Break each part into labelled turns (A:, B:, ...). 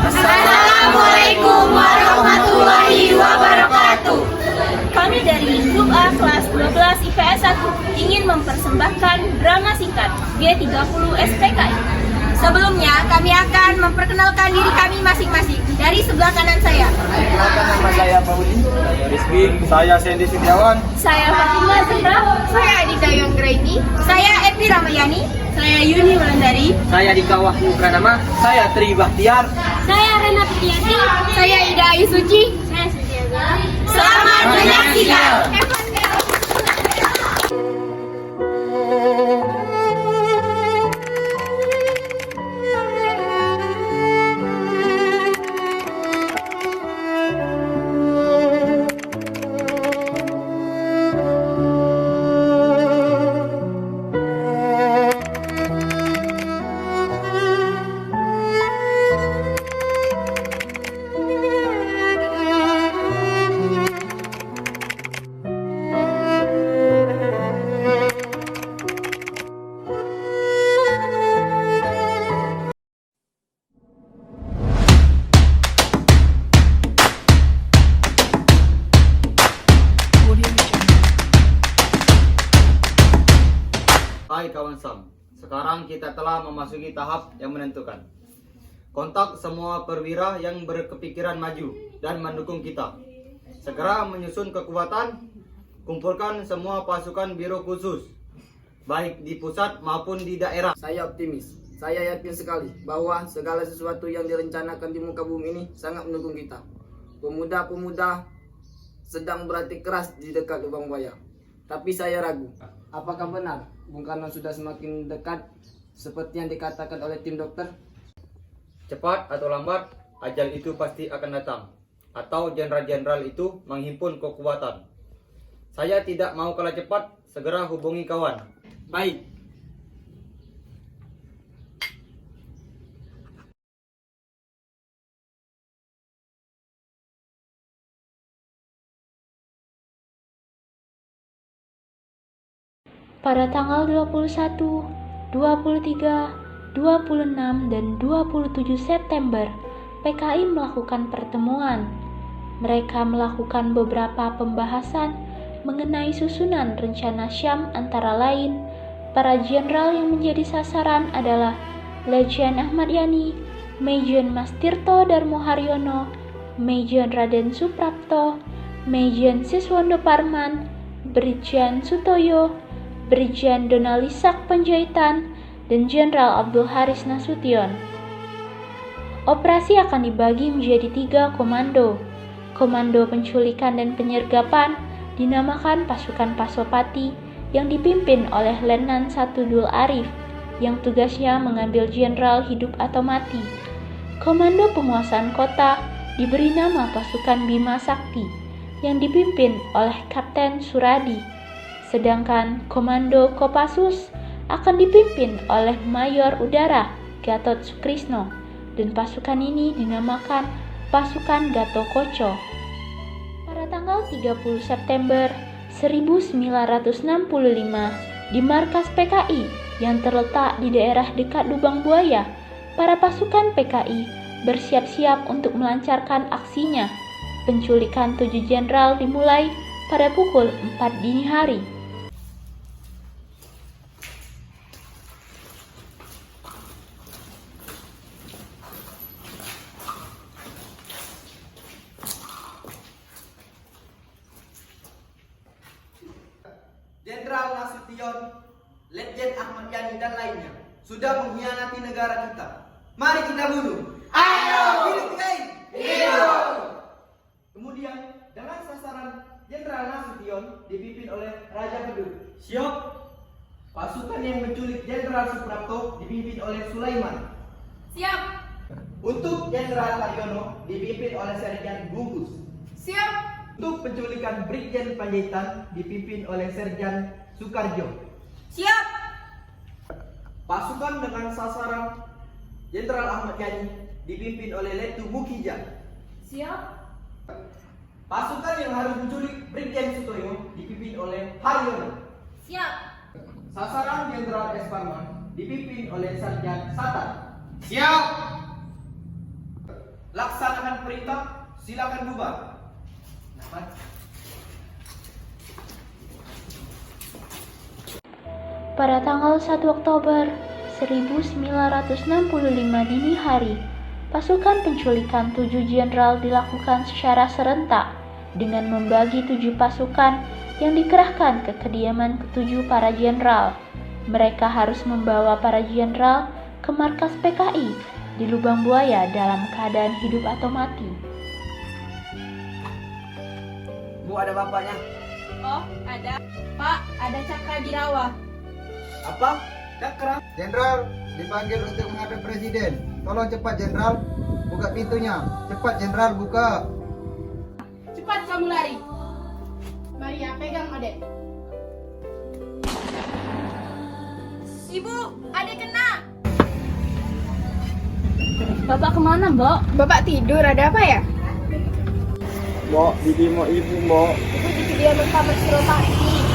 A: Assalamualaikum warahmatullahi wabarakatuh.
B: Kami dari Grup A kelas 12 IPS 1 ingin mempersembahkan drama singkat G30 SPKI.
A: Sebelumnya kami akan memperkenalkan diri kami masing-masing. Dari sebelah kanan saya.
C: Perkenalkan, nama saya Pauli. Saya Rizky. Saya Sandy Setiawan.
B: Saya Fatima Zahra.
A: Saya Adita Yonggraini. Saya Epi Ramayani.
B: Saya Yuni Wulandari.
C: Saya Dika Wahyu Pranama. Saya Tri Bahtiar.
B: Saya Rena Pitiati.
A: Saya Ida Ayu Suci.
B: Saya Setiaga.
A: Selamat menyaksikan.
C: Hai kawan Sam, sekarang kita telah memasuki tahap yang menentukan. Kontak semua perwira yang berkepikiran maju dan mendukung kita. Segera menyusun kekuatan, kumpulkan semua pasukan biro khusus, baik di pusat maupun di daerah.
D: Saya optimis. Saya yakin sekali bahwa segala sesuatu yang direncanakan di muka bumi ini sangat mendukung kita. Pemuda-pemuda sedang berlatih keras di dekat lubang buaya. Tapi saya ragu, apakah benar Bung Karno sudah semakin dekat seperti yang dikatakan oleh tim dokter?
C: Cepat atau lambat, ajal itu pasti akan datang. Atau jenderal-jenderal itu menghimpun kekuatan. Saya tidak mau kalah cepat, segera hubungi kawan.
D: Baik.
E: Pada tanggal 21, 23, 26, dan 27 September, PKI melakukan pertemuan. Mereka melakukan beberapa pembahasan mengenai susunan rencana Syam, antara lain, para jenderal yang menjadi sasaran adalah Lejen Ahmad Yani, Mejen Mas Tirto Darmo Haryono, Mejen Raden Suprapto, Mejen Siswondo Parman, Brigjen Sutoyo, Brigjen Donalisak Panjaitan, dan Jenderal Abdul Haris Nasution. Operasi akan dibagi menjadi 3 komando. Komando penculikan dan penyergapan dinamakan pasukan Pasopati yang dipimpin oleh Letnan 1 Dul Arif yang tugasnya mengambil jenderal hidup atau mati. Komando penguasaan kota diberi nama pasukan Bima Sakti yang dipimpin oleh Kapten Suradi. Sedangkan Komando Kopassus akan dipimpin oleh Mayor Udara Gatot Sukrisno dan pasukan ini dinamakan pasukan Gatot Koco. Pada tanggal 30 September 1965 di markas PKI yang terletak di daerah dekat Lubang Buaya, para pasukan PKI bersiap-siap untuk melancarkan aksinya. Penculikan 7 jenderal dimulai pada pukul 4 dini hari.
D: Jenderal Nasution, Letjen Ahmad Yani dan lainnya sudah mengkhianati negara kita. Mari kita bunuh.
A: Ayo!
D: Hidup PKI!
A: Hidup!
D: Kemudian dengan sasaran Jenderal Nasution dipimpin oleh Raja Bedug.
C: Siap.
D: Pasukan yang menculik Jenderal Suprapto dipimpin oleh Sulaiman.
A: Siap!
D: Untuk Jenderal Haryono dipimpin oleh Serjan Bungkus.
A: Siap!
D: Untuk penculikan Brigjen Panjaitan dipimpin oleh Serjan Sukarjo.
A: Siap!
D: Pasukan dengan sasaran Jenderal Ahmad Yani dipimpin oleh Letu Mukijah.
A: Siap!
D: Pasukan yang harus menculik Brigjen Sutoyo dipimpin oleh Haryono.
A: Siap!
D: Sasaran Jenderal S. Parman dipimpin oleh Sarjan Satar.
C: Siap.
F: Laksanakan perintah, silakan bubar.
E: Pada tanggal 1 Oktober 1965 dini hari, pasukan penculikan 7 jenderal dilakukan secara serentak dengan membagi 7 pasukan yang dikerahkan ke kediaman ketujuh para jenderal. Mereka harus membawa para jenderal ke markas PKI di Lubang Buaya dalam keadaan hidup atau mati.
D: Bu, ada bapaknya.
B: Oh, ada.
A: Pak, ada Cakrawirawa.
F: Apa? Cakra?
C: Jenderal dipanggil untuk menghadap presiden. Tolong cepat jenderal, buka pintunya. Cepat jenderal, buka.
A: Cepat kamu lari. Maria, pegang adek. Ibu, adek kena.
B: Bapak kemana, Mbok?
A: Bapak tidur, ada apa ya?
F: Mbok, bibi mau ibu, Mbok.
A: Ibu di kediaman kamar Suropati.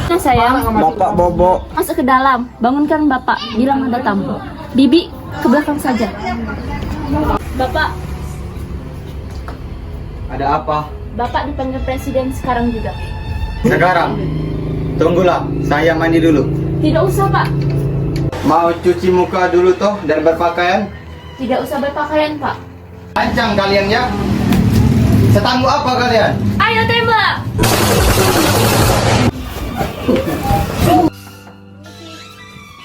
B: Nah, sayang.
F: Bapak bobo.
B: Masuk ke dalam. Bangunkan Bapak. Bilang ada tamu. Bibi, ke belakang saja. Bapak,
C: Ada apa?
B: Bapak dipanggil presiden sekarang juga.
C: Sekarang. Tunggulah, saya mandi dulu.
B: Tidak usah, Pak.
C: Mau cuci muka dulu toh dan berpakaian?
B: Tidak usah berpakaian, Pak.
C: Lancang kalian ya. Setangguh apa kalian?
B: Ayo tembak.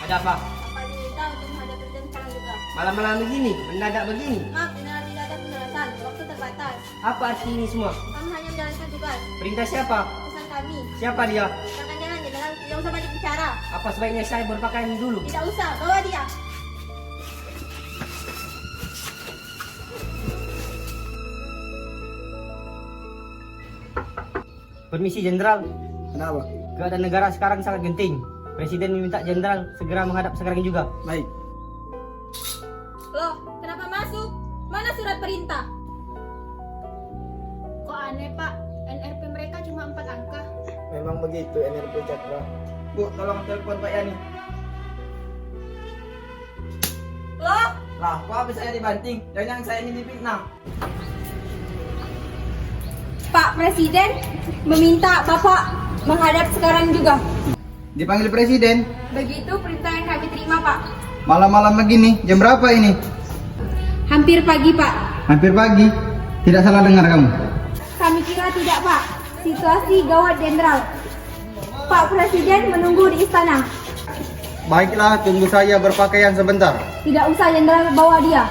F: Ada apa?
A: Bapak diminta untuk menghadap presiden sekarang juga.
F: Malam-malam begini, mendadak begini.
A: Maaf, benar tidak ada penjelasan. Waktu terbatas.
F: Apa arti ini semua?
A: Kami hanya menjalankan tugas.
F: Perintah siapa?
A: Pesan kami.
F: Siapa dia?
A: Jangan-jangan jenderal tidak usah banyak bicara.
F: Apa sebaiknya saya berpakaian dulu?
A: Tidak usah, bawa dia.
F: Permisi jenderal,
D: Kenapa?
F: keadaan negara sekarang sangat genting. Presiden meminta jenderal segera menghadap sekarang juga.
D: Baik.
A: Loh, kenapa masuk? Mana surat perintah? Kok aneh, Pak? NRP mereka cuma 4 angka.
D: Memang begitu NRP Cakra.
F: Bu, tolong telepon Pak Yani.
A: Loh,
D: Lah, kok habis saya dibanting? Jangan saya ini difitnah.
A: Pak Presiden meminta Bapak menghadap sekarang juga.
C: Dipanggil presiden?
A: Begitu perintah yang kami terima, Pak.
C: Malam-malam begini, jam berapa ini?
A: Hampir pagi, Pak.
C: Hampir pagi. Tidak salah dengar kamu.
A: Kami kira tidak, Pak. Situasi gawat jenderal. Pak Presiden menunggu di istana.
C: Baiklah, tunggu saya berpakaian sebentar.
A: Tidak usah jenderal bawa dia.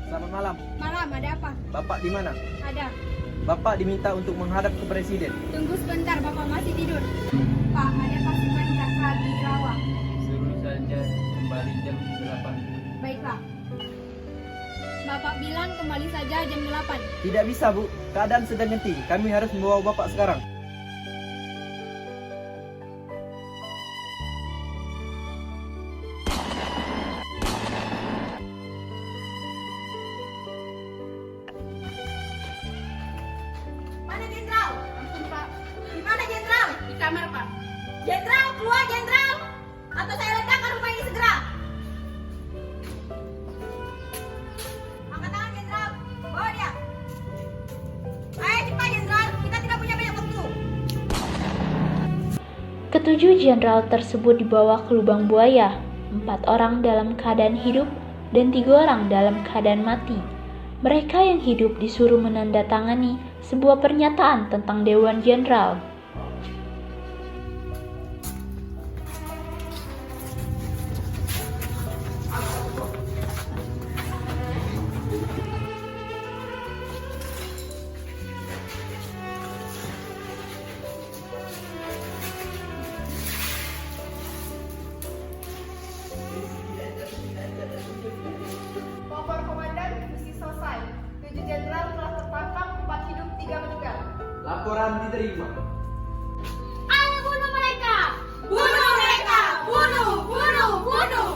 F: Selamat malam.
A: Malam, ada apa?
F: Bapak di mana?
A: Ada.
F: Bapak diminta untuk menghadap ke presiden.
A: Tunggu sebentar, Bapak masih tidur. Pak, ada pasukan Cakrawirawa.
F: Suruh saja kembali jam 8.
A: Baiklah. Bapak bilang kembali saja jam 8.
F: Tidak bisa, Bu. Keadaan sedang genting. Kami harus membawa Bapak sekarang.
A: Mana jenderal? Ampun, Pak. Di mana jenderal? Di kamar, Pak. Jenderal, keluar jenderal. Atau saya ledakan rumah ini segera. Angkat tangan jenderal. Bawa dia. Ayo cepat jenderal. Kita tidak punya banyak waktu.
E: Ketujuh jenderal tersebut dibawa ke Lubang Buaya, 4 orang dalam keadaan hidup dan 3 orang dalam keadaan mati. Mereka yang hidup disuruh menandatangani sebuah pernyataan tentang Dewan Jenderal.
A: Bapak Komandan, misi selesai. 7 jenderal telah tertangkap, 4 hidup, 3 meninggal.
F: Laporan diterima.
A: Ayo bunuh mereka! Bunuh mereka! Bunuh! Bunuh! Bunuh!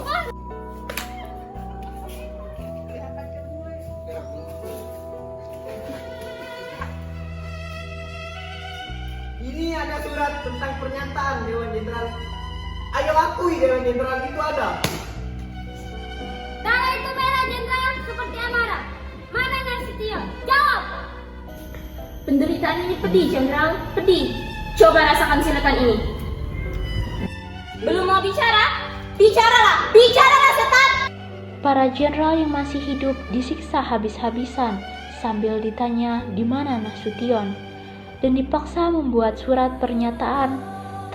F: Ini ada surat tentang pernyataan Dewan Jenderal. Ayo
C: Jenderal akui Dewan Jenderal itu ada.
B: Darah itu merah jenderal seperti amarah. Mana yang setia? Jawab. Penderitaan ini pedih jenderal, pedih. Coba rasakan silakan ini. Belum mau bicara? Bicaralah setan.
E: Para jenderal yang masih hidup disiksa habis-habisan sambil ditanya di mana Nasution dan dipaksa membuat surat pernyataan.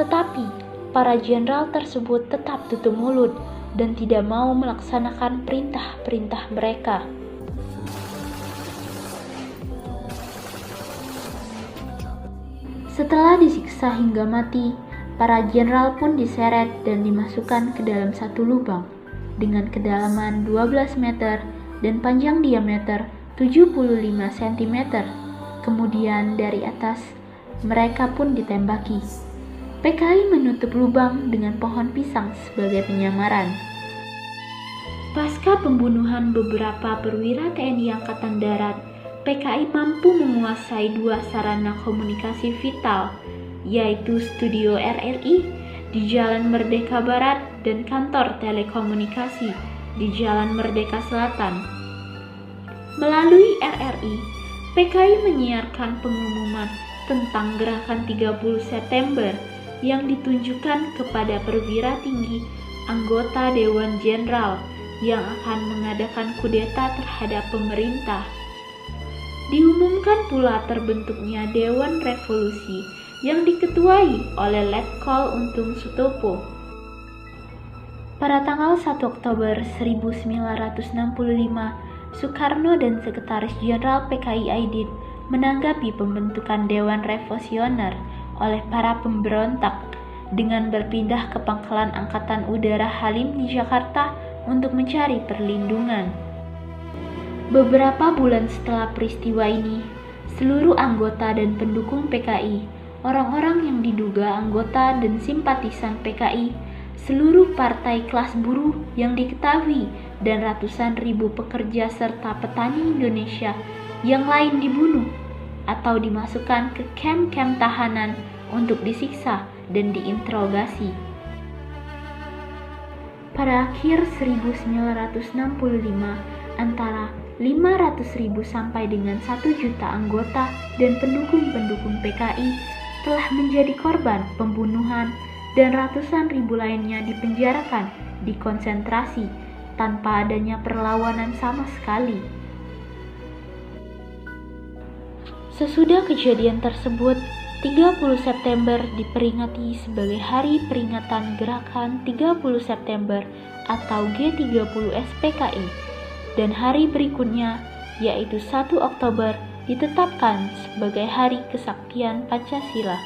E: Tetapi para jenderal tersebut tetap tutup mulut dan tidak mau melaksanakan perintah-perintah mereka. Setelah disiksa hingga mati, para jenderal pun diseret dan dimasukkan ke dalam satu lubang dengan kedalaman 12 meter dan panjang diameter 75 cm. Kemudian dari atas, mereka pun ditembaki. PKI menutup lubang dengan pohon pisang sebagai penyamaran. Pasca pembunuhan beberapa perwira TNI Angkatan Darat, PKI mampu menguasai dua sarana komunikasi vital, yaitu Studio RRI di Jalan Merdeka Barat dan kantor telekomunikasi di Jalan Merdeka Selatan. Melalui RRI, PKI menyiarkan pengumuman tentang gerakan 30 September yang ditunjukkan kepada perwira tinggi anggota Dewan Jenderal yang akan mengadakan kudeta terhadap pemerintah. Diumumkan pula terbentuknya Dewan Revolusi yang diketuai oleh Letkol Untung Sutopo. Pada tanggal 1 Oktober 1965, Soekarno dan Sekretaris Jenderal PKI Aidit menanggapi pembentukan Dewan Revolusioner oleh para pemberontak dengan berpindah ke Pangkalan Angkatan Udara Halim di Jakarta untuk mencari perlindungan. Beberapa bulan setelah peristiwa ini, seluruh anggota dan pendukung PKI, orang-orang yang diduga anggota dan simpatisan PKI, seluruh partai kelas buruh yang diketahui, dan ratusan ribu pekerja serta petani Indonesia yang lain dibunuh atau dimasukkan ke kamp-kamp tahanan untuk disiksa dan diinterogasi. Pada akhir 1965, antara 500.000 sampai dengan 1 juta anggota dan pendukung-pendukung PKI telah menjadi korban pembunuhan dan ratusan ribu lainnya dipenjarakan di konsentrasi tanpa adanya perlawanan sama sekali. Sesudah kejadian tersebut, 30 September diperingati sebagai hari peringatan gerakan 30 September atau G30 SPKI, dan hari berikutnya, yaitu 1 Oktober, ditetapkan sebagai Hari Kesaktian Pancasila.